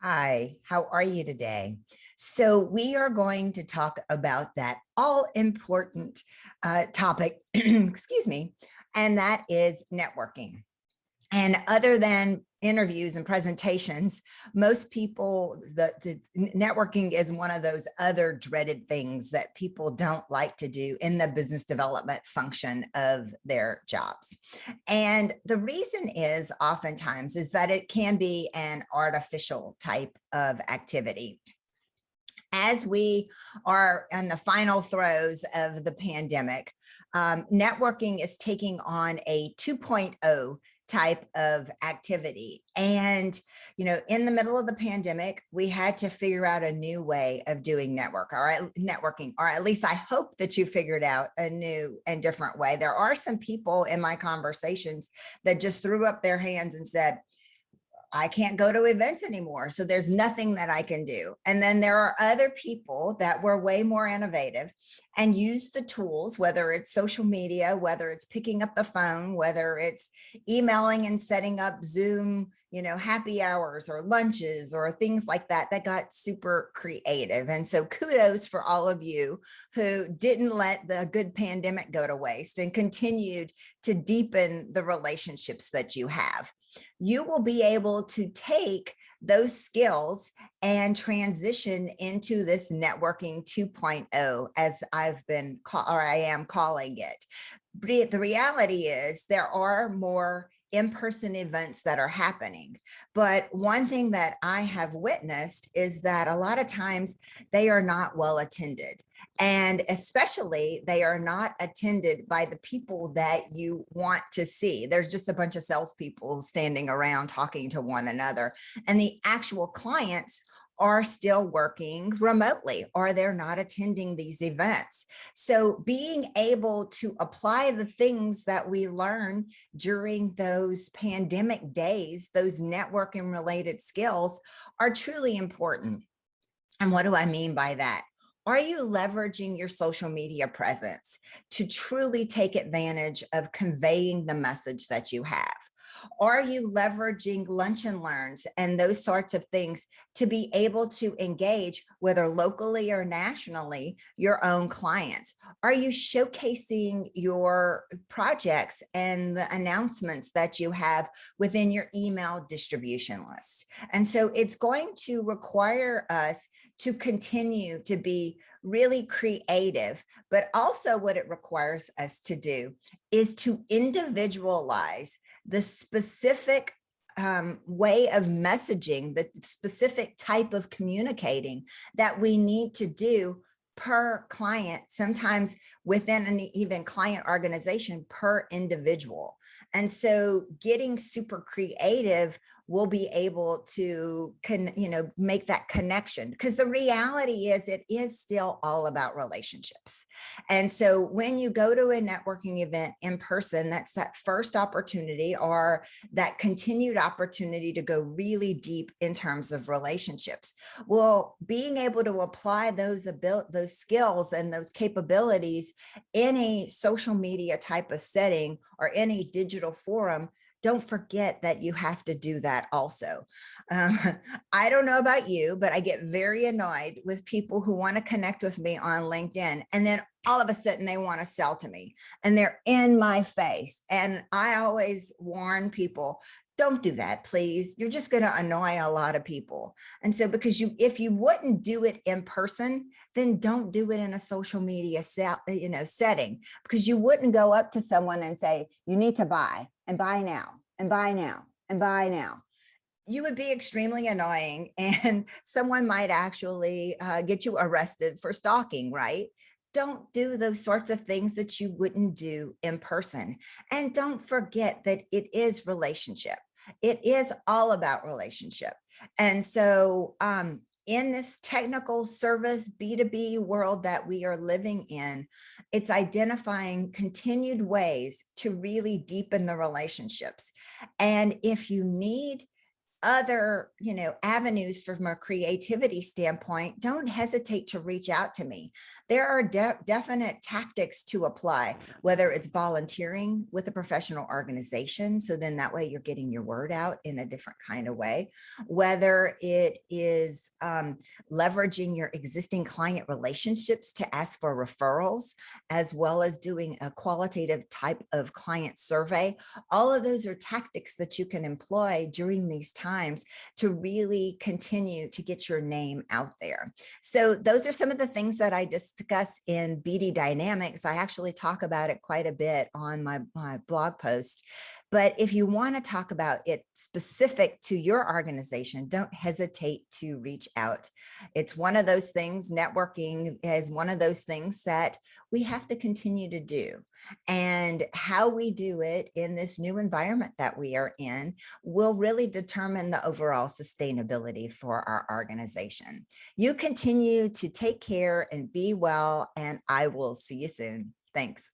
Hi, how are you today? So, we are going to talk about that all important topic, excuse me, and that is networking. And other than interviews and presentations, most people, the networking is one of those other dreaded things that people don't like to do in the business development function of their jobs. And the reason is oftentimes is that it can be an artificial type of activity. As we are in the final throes of the pandemic, networking is taking on a 2.0 type of activity. And, in the middle of the pandemic, we had to figure out a new way of doing networking, or at least I hope that you figured out a new and different way. There are some people in my conversations that just threw up their hands and said, I can't go to events anymore. So there's nothing that I can do. And then there are other people that were way more innovative and use the tools, whether it's social media, whether it's picking up the phone, whether it's emailing and setting up Zoom, happy hours or lunches or things like that, that got super creative. And so kudos for all of you who didn't let the good pandemic go to waste and continued to deepen the relationships that you have. You will be able to take those skills and transition into this networking 2.0, as I am calling it. But the reality is there are more in-person events that are happening. But one thing that I have witnessed is that a lot of times they are not well attended. And especially they are not attended by the people that you want to see. There's just a bunch of salespeople standing around talking to one another. And the actual clients are still working remotely or they're not attending these events. So being able to apply the things that we learn during those pandemic days, those networking related skills are truly important. And what do I mean by that? Are you leveraging your social media presence to truly take advantage of conveying the message that you have? Are you leveraging lunch and learns and those sorts of things to be able to engage, whether locally or nationally, your own clients? Are you showcasing your projects and the announcements that you have within your email distribution list? And so it's going to require us to continue to be really creative, but also what it requires us to do is to individualize the specific way of messaging, the specific type of communicating that we need to do per client, sometimes within an even client organization per individual. And so getting super creative will be able to make that connection, because the reality is it is still all about relationships. And so when you go to a networking event in person, that's that first opportunity or that continued opportunity to go really deep in terms of relationships. Well, being able to apply those skills and those capabilities in a social media type of setting or any digital forum, don't forget that you have to do that also. Um, I don't know about you, but I get very annoyed with people who want to connect with me on LinkedIn and then all of a sudden they want to sell to me and they're in my face. And I always warn people, don't do that, please. You're just going to annoy a lot of people. And so if you wouldn't do it in person, then don't do it in a social media setting, because you wouldn't go up to someone and say, you need to buy and buy now and buy now and buy now. You would be extremely annoying and someone might actually get you arrested for stalking, right? Don't do those sorts of things that you wouldn't do in person. And don't forget that it is relationship. It is all about relationship. And so in this technical service B2B world that we are living in, it's identifying continued ways to really deepen the relationships. And if you need other, avenues from a creativity standpoint, don't hesitate to reach out to me. There are definite tactics to apply, whether it's volunteering with a professional organization. So then that way you're getting your word out in a different kind of way, whether it is leveraging your existing client relationships to ask for referrals, as well as doing a qualitative type of client survey. All of those are tactics that you can employ during these times to really continue to get your name out there. So those are some of the things that I discuss in BD Dynamics. I actually talk about it quite a bit on my blog post. But if you want to talk about it specific to your organization, don't hesitate to reach out. It's one of those things, networking is one of those things that we have to continue to do. And how we do it in this new environment that we are in will really determine the overall sustainability for our organization. You continue to take care and be well, and I will see you soon. Thanks.